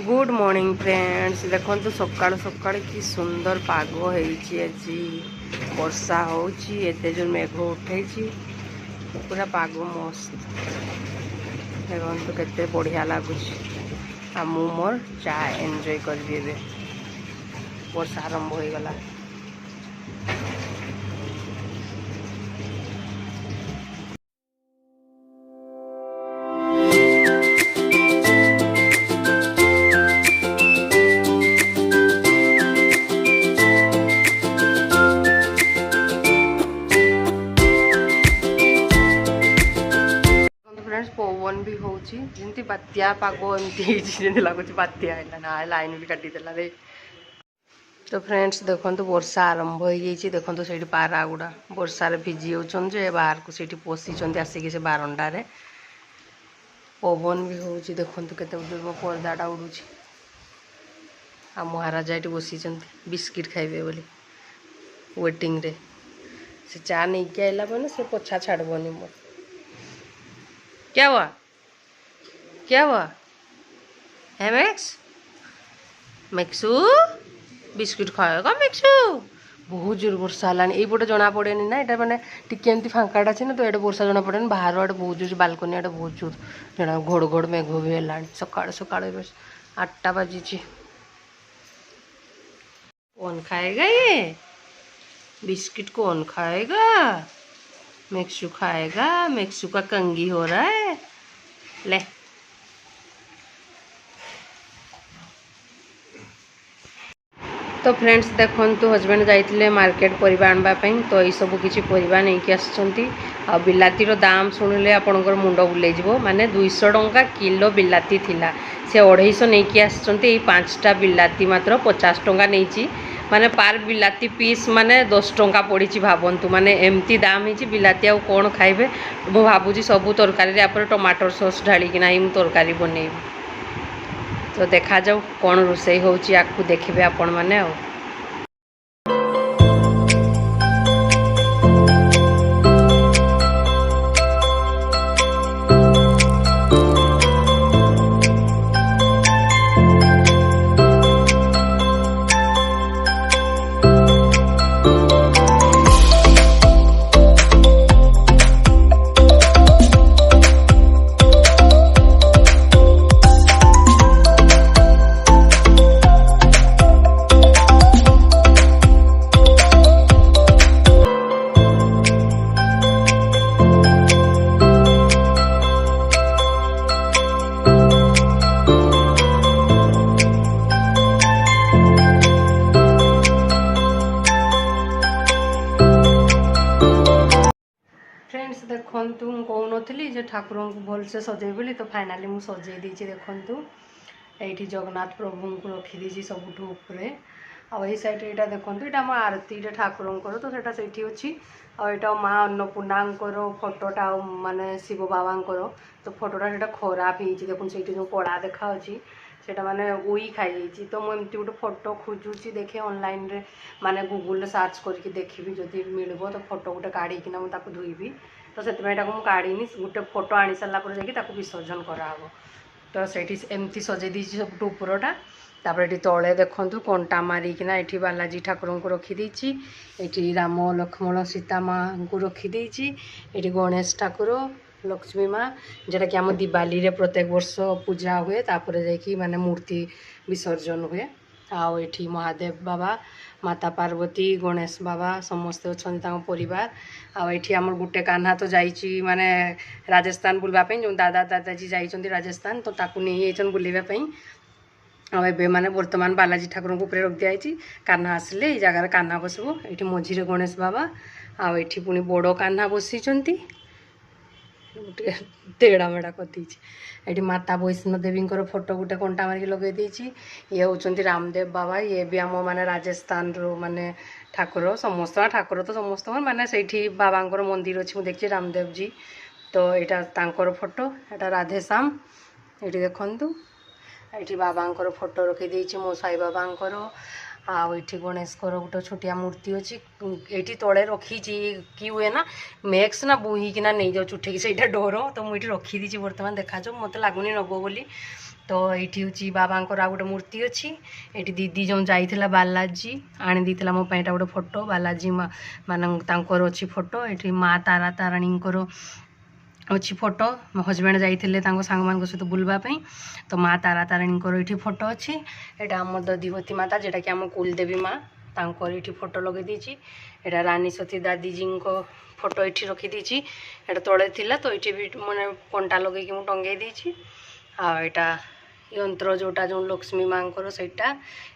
Good morning friends देखो तो सकाल सकाल कि सुंदर पाग आज वर्षा होते जो मेघ उठे पूरा पाग मस्त देखो तो केते बढ़िया लगुच आ मु मोर चा एंजॉय करी वर्षा आरंभ हो गला। पवन भी होती बात्या पाग एमती लगुच बात्या है ना लाइन भी काटिदेला रे। तो फ्रेंड्स देखो वर्षा आरंभ हो देखो से पारा गुड़ा वर्षार भिजी होते बाहर को सीटी पशि आसिक से बारंडारे पवन भी हो देखो के पर्दाटा उड़ू आ महाराजा ये बसी बिस्किट खाइबे बोली वेटिंग रे से चा नहीं के आइला मैंने से पछा छाड़बनी मोर। क्या हुआ क्या हुआ है मैक्स मैक्सू बिस्किट खाएगा मैक्सू बहुत जोर वर्षा है यहीपटे जना पड़े ना यहाँ मैंने टिके फाँकाटा अच्छे ना तो ये वर्षा जना पड़े बाहर आड़े बहुत जोर बालकनी आड़े बहुत जोर जना घोड़ घोड़ मेघ भी है सका सका 8टा बाजी। कौन खाएगा ये बिस्किट कौन खाएगा मैक्सू खाएगा मैक्सू का कंगी हो रहा है ले। तो फ्रेंड्स देखो हजबैंड जाइए मार्केट परिबा आनवाई तो यही सब किसी परिबा नहीं कि आसुँच आ बिलातीर दाम शुणिले आपंकर मुंड बुले माने 200 टंका किलो बिलाती थिला से 250 नहीं कि आसुँच 5टा बिलाती मात्र 50 टंका नहीं माने पार बिलाती पीस माने 10 टंका पड़ी भावतु माने एमती दाम ही बिलाती आ कौन खाइबे मु भावुँ सबू तरकारी आप टमाटर सॉस ढालिकिना ही तरकारी बनइबी तो देखा जाऊ कौन रोषे होची आपको देखिए आपण मैंने आ। फ्रेंड्स देखु कहूनी ठाकुर को भलसे सजे बोली तो फाइनाली मुझे सजे देखु ये जगन्नाथ प्रभु को रखीदी सबुठ उपरे आई सैड यहाँ देखो यहाँ आम आरती ठाकुर तो सेटा से अच्छी आईटा माँ अन्नपूर्णा फोटोटा माने शिव बाबा तो फोटोटा खराब हो देखो से जो कड़ा देखा सेटा माने उई खाई तो मुझे गोटे फोटो खोजुची देखे ऑनलाइन रे माने गूगल सर्च करके देखी जदि मिल तो फोटो गोटे काढ़ीकिना मुझे धोईबी तो से काढ़ी गोटे फोटो आनी सारापर जाकि विसर्जन कराब तो से एमती सजे दी सब उपरटा तापर ये तले देखु कंटा मारिकिना ये बालाजी ठाकुर को रखीदी ये राम लक्ष्मण सीता माँ को रखीदी ये गणेश ठाकुर लक्ष्मी माँ जोटा कि आम दिवाली रे प्रत्येक वर्ष पूजा हुए तापर जाकि माने मूर्ति विसर्जन हुए आउ ये महादेव बाबा माता पार्वती गणेश बाबा समस्ते अच्छा परिवार आठी आम गोटे कान्हा तो जाइए माने राजस्थान बुलवाई जो दादा दादाजी जाइए राजस्थान तो ताकू नहीं बुलवाई आबे माने वर्तमान बालाजी ठाकुर को ऊपर रख दिखाई कान्हा आसिले जगार कान्हा बसबो ये मझीरे गणेश बाबा आठी पुणी बड़ कान्हा बसी तेड़ा मेड़ा कर माता वैष्णो देवी फोटो गोटे कंटा मारिक लगे ये होती रामदेव बाबा ये भी आम माने राजस्थान रो माने ठाकुर समस्त ठाकुर तो समस्त माने से बाबा मंदिर अच्छी देखी रामदेव जी तो यहाँ फोटो यहाँ राधेश्याम ये देखु ये बाबा फोटो रखी मो साई बाबा आठी गणेश गोटे छोटिया मूर्ति अच्छी ये तले रखी कि हुए ना मैक्स ना बोहीकिना नहीं जाऊँ उठे से डर तो मुझे रखीदी बर्तमान देखा मत लगुनि नब बोली तो ये हूँ बाबा आ गोटे मूर्ति अच्छी ये दीदी जो जाइला बालाजी आनी देता मो गोटे फोटो बालाजी मान अच्छी फोटो ये माँ तारा ताराणी अच्छी फोटो मो हजबैंड जाइए सांग मान सहित बुलवाई तो माँ तारा ताराणी ये फोटो अच्छी यहाँ आम दधिवती माता जेटा कि आम कुलदेवी माँ तांकर ये फोटो लगे दीची यहाँ रानी सती दादीजी को फोटो ये रखीदी यहाँ तले थिला तो ये भी मैंने कंटा लगे कि टंगे दीची आटा यंत्र जोटा जो लक्ष्मी माँ को सहीटा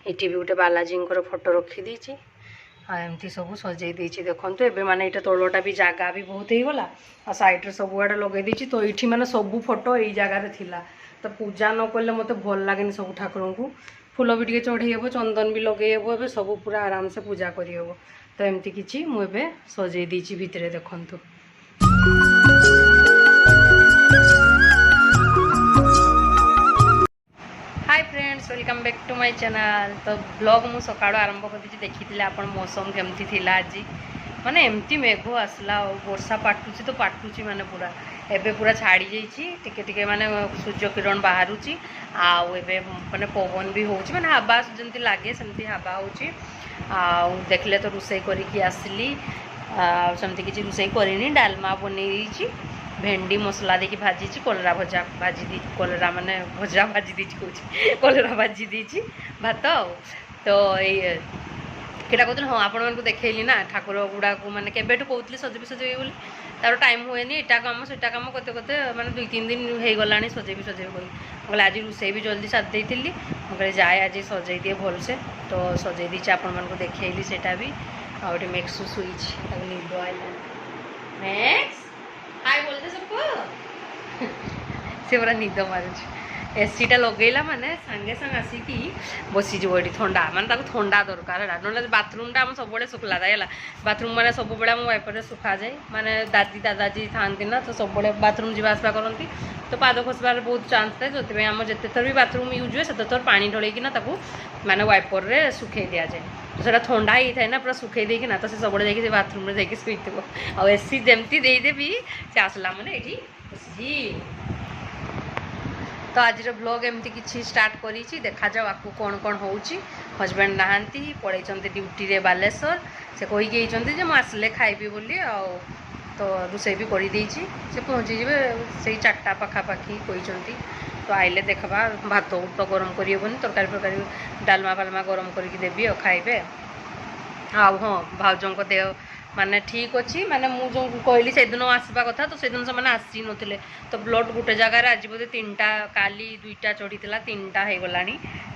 ये भी गोटे बालाजी फोटो रखीदी एमती सब सजे देखो ए मैंने ये तलटा भी जगह भी बहुत हो गला आ सैड्रे सब आड़े लगे दी तो ये मैंने सब फोटो यही जगार थिला तो पूजा न कले मत भल लगे सब ठाकुर को फूल भी टे चढ़े हे चंदन भी लगे हे सब पूरा आराम से पूजा करहब तो एमती किसी मुझे सजे भितर देखु। Hi friends welcome back to my channel तो ब्लॉग मु सकाळ आरंभ कर देखी आप मौसम केमती थिला आज माने एमती मेघ आसला वर्षा पाटुची तो पाटुची माने पूरा एबे पूरा छाड़ी जाइए टिके टिके माने सूर्य किरण बाहरुची आउ एबे माने पवन भी होउची माने हवा जंती लागे सेमती हवा होउची आ देखले तो रुसई करिकी आसली सेमती किछि रुसई करिनी डालमा बनै दैछि भेंडी मसला देकी भाजी कलरा भजा भाजी दी कलरा माने भजा भाजी दी कलरा भाजी दी भात तो ये केटा कहते हाँ आपण मानक देखली ना ठाकुर गुड़ा को मैंने केबेठू कहती सजेबी सजेबी बोली तार टाइम हुए एटा कम सेटा कम करते करते मैंने 2-3 दिन हो गला सजेबी सजेबी कही आज रोसे भी जल्दी सारी देती मुझे जाए आज सजे दिए भलसे तो सजे दी आपण मानक देखली सेटा भी आउटे मेक्सु सुईच निद आइला मैक्स हाय बोलते सबको से पूरा निद मारुच एसीटा लगेला माने सांगे सांग आसिकी बसी जो ये ठंडा माने ठंडा दरकार है ना बाथरूमटा आम सब बड़े सुखला जाए बाथरूम मैंने सब बड़े आम वाइपर सुखा जाए माने दादी दादाजी था ना तो सब बड़े बाथरूम जी आसवा करती तो पाद खसबार बहुत चांस थाए जो आम जिते थर भी बाथरूम यूज हुए से थर पानी ढलैकिना माने वाइपर रे सुखे दि जाए तो सेटा ठंडा ही थाए ना पूरा सुखे देकिना तो सब जाकि बाथरूम जाकि शुईथो आ एसी जमती देदेवी से आसला मैंने ये तो आज ब्लॉग एमती किसी स्टार्ट करी देखा जाओ आपको कौन कौन हो हजबैंड नहांती पड़े ड्यूटी रे बालेश्वर से कहीकि मुझे आसले खाइबी बोली तो रोसे भी कर से पहुँची जे से 4टा पाखापाखि कहते तो आइले देखा भात तो गरम करहबनी तरकारी फरकारी डालमा फालमा गरम करके देवी और खाइबे हाँ भाउजों को देह माने ठीक अच्छी माने मु जो कहली से दिन आसवा कथा तो से दिन से मैंने आसी नथिले तो ब्लड गोटे जगार आज बोधे 3टा काली 2टा चढ़ी 3टा हो गला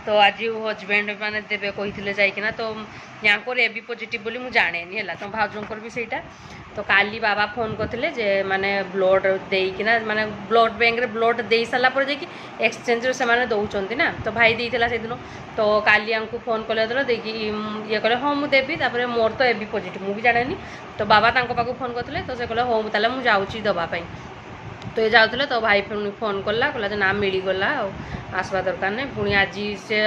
तो आज हजबैंड माने देवे कही जाइकिना तो यहाँ ए बी पॉजिटिव बोली मुझे जाने है तो भाउजों भी सहीटा तो काली बाबा फोन करते जे माने ब्लड देना माने ब्लड बैंक रे ब्लड दे सारा पर जाकि एक्सचेंज से माने दौरान ना तो भाई देता से दिन तो काली को फोन कले देखिए ये कहे हाँ मुझे देवी तापर मोर तो ए बी पॉजिटिव मुझे जाने तो बाबा पाखु फोन करते तो से कहले हाँ ताले मुझे जाऊँगी दवापाई तो ये जाऊे तो भाई पुणी फोन कला कहला ना मिलगला आसवा दरकार नहीं पुणी आज से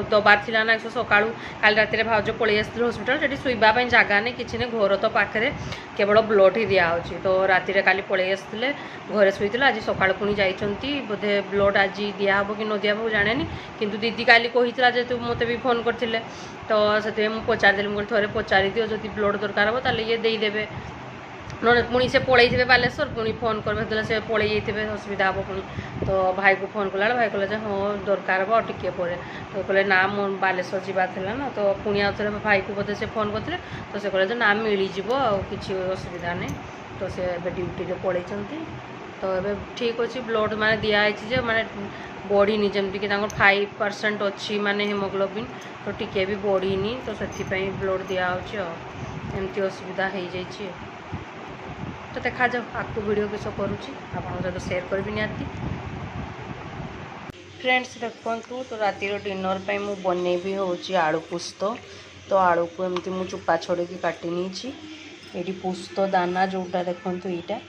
दबार थी ना सका काली राति भाज पलि आसती हस्पिटाल से शुवाई जगह नहीं कि नहीं घर तो पाखे केवल ब्लड ही दिखाई तो राति काली पलि आसते घरे शुई आज सका पुणी जाइंट बोधे ब्लड आज दिहब कि न दिहब जाने किंतु दीदी काली कही जेहतु मत भी फोन करते तो से पचारिदेली मुझे थे पचारि दियो जो ब्लड दरकार हे ताले ये देदेवे न पुणी से पलि बालेश्वर पुणी फोन कर से पलि जाइए असुविधा हम पुणी तो भाई को फोन कला भाई कहला हाँ दरकार हे टिके पर तो कहले ना मो बालेश्वर जावार ना तो पुणी आउ थे भाई को बोधे से फोन करते तो से कहले ना मिलଯିव किसी असुविधा नहीं तो से ड्यूटी रे पलि तो ये ठीक अच्छे ब्लड माने दिखाई माने बढ़ीनी जमीक 5% अच्छी माने हेमोग्लोबिन तो टिके भी बढ़ीनी तो से ब्लड दिखाई एमती असुविधा हो जाइए तो देखा जाओ आपको वीडियो किस करुँची आप सहित सेयार करी निहाती फ्रेंड्स देखु तो रातिर डिनर पे मु बनैबी हूँ आलू पुस्त तो आलू को एमती मु चुपा छड़े काटी नहीं ये पुस्त दाना जोटा देखु यहाँ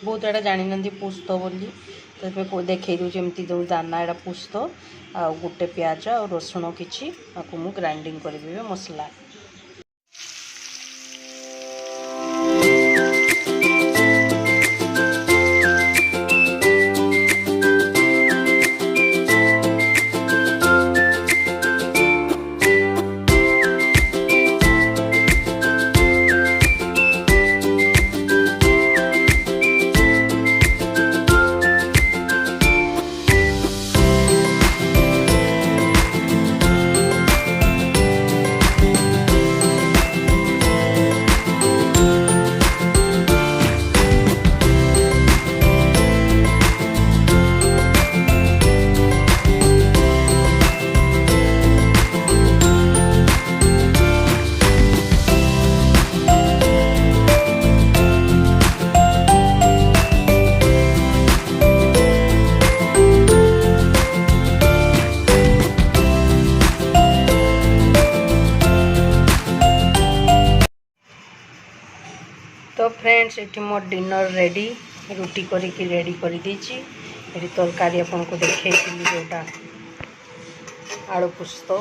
बहुत एटा जानी पुस्त बोली तो देखई दूँ एमती जो दाना एटा पुस्त आ गोटे प्याज आ रसुण किछि आपको मु ग्राइंडिंग करी मसला। तो फ्रेंड्स ये मोर डिनर रेडी रुटी करिकी रेडी कर देची। ये तरकारी आपन को देखई जोटा आलू पुस्त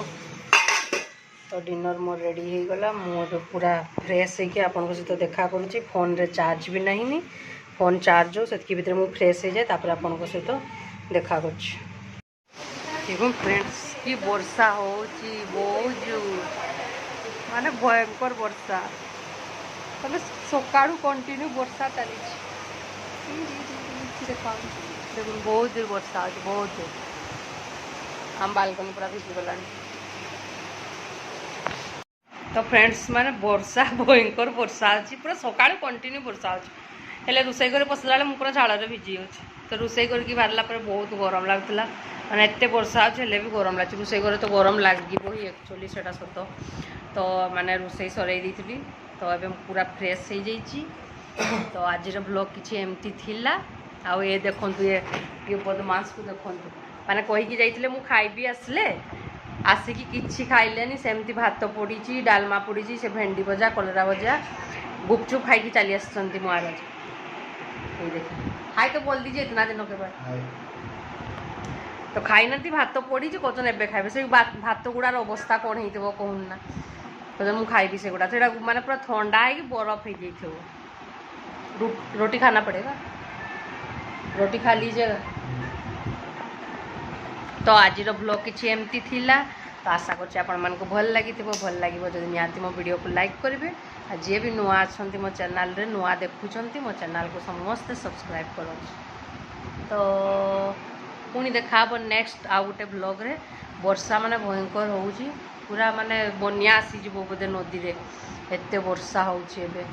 तो डिनर मोर रेडी हो गला। मुझे पूरा फ्रेश होके आपन को सहित देखा करुँची। फोन रे चार्ज भी नहीं फोन चार्ज हो से भीतर मुझे फ्रेश हो जाए तापर आपन को सहित देखा करुँची। देखो फ्रेंड्स कि वर्षा हो बहुत माने भयंकर वर्षा मतलब सकाळू कंटिन्यू वर्षा चली देखो बहुत दूर वर्षा हो बहुत दूर हम बालकनी पूरा भिजी गला। तो फ्रेंड्स माने वर्षा भयंकर वर्षा अच्छी पूरा सकाळू कंटिन्यू वर्षा अच्छे रोषे घर पसला बेले पूरा झाड़े भिजी हो तो रोषे करके बाहरला बहुत गरम लगुला मैंने एत वर्षा अच्छे भी गरम लगे रोषे घर तो गरम लगे ही एक्चुअली से सत तो मैंने रोषे सर दी तो अबे पूरा फ्रेश हो जाइए। तो आज ब्लॉग किसी एमती थिला आउ ये देखंतु ये बदमाश को देखंतु माने कहीकि जाइए मु खाइबी आसले आसिकी किछि खाइलेनी सेमती भात पड़ी डालमा पड़ी से भेंडी भजा कलरा भजा गुपचुप खाई चली आसछंती महाराज। ये देखिए हाय तो बोल दीजिए इतना दिन के बाद तो खाई ना भात पड़ी कौन एवं खाइबे से भात गुड़ार अवस्था कौन हो कहून ना तो मुझे खाइबी से गुड़ा तो माने पूरा ठंडा है कि बरफ हो जाइए। रोटी खाना पड़ेगा रोटी खा लीजिएगा। तो आज ब्लॉग किसी एमती थिला तो आशा करछि आपण मन को भल लगी भल लगे जब निहाती मो वीडियो को लाइक करेंगे आ जी भी नुआ अच्छा मो चैनल रे नुआ देखुंत मो चैनल को समस्ते सब्सक्राइब करो। तो पुणी देखा नेक्स्ट आउ गोटे ब्लॉग रे वर्षा माने भयंकर होउची पूरा माने बनिया आसीज बोधे नदी रे एते वर्षा होउची एबे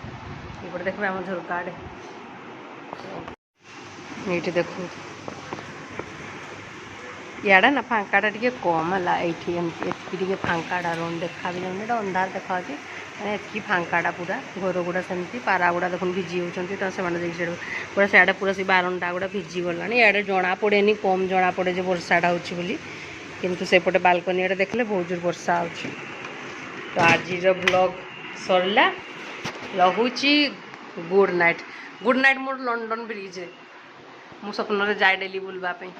देखबे हम झरका आड़े ये देखो इड़ा ना फांकाटा टे कम है ये फांकाटा रोन देखा भी जाऊँ अंधार देखा मैंने एतकी फांकाटा पूरा घर गुड़ा सेमती पारा गुड़ा देखो भिजी होती तो से पूरा सियाड़े पूरा से बारंडा गुड़ा भिजी गला इे जना पड़े कम जना पड़े जो वर्षाटा होली किंतु सेपटे बालकनी आड़े देखले बहुत जोर वर्षा हो। तो आज ब्लॉग सरला लगुची गुड नाइट मोर लंडन ब्रिज मु स्वप्न जाए डेली बुलवाई।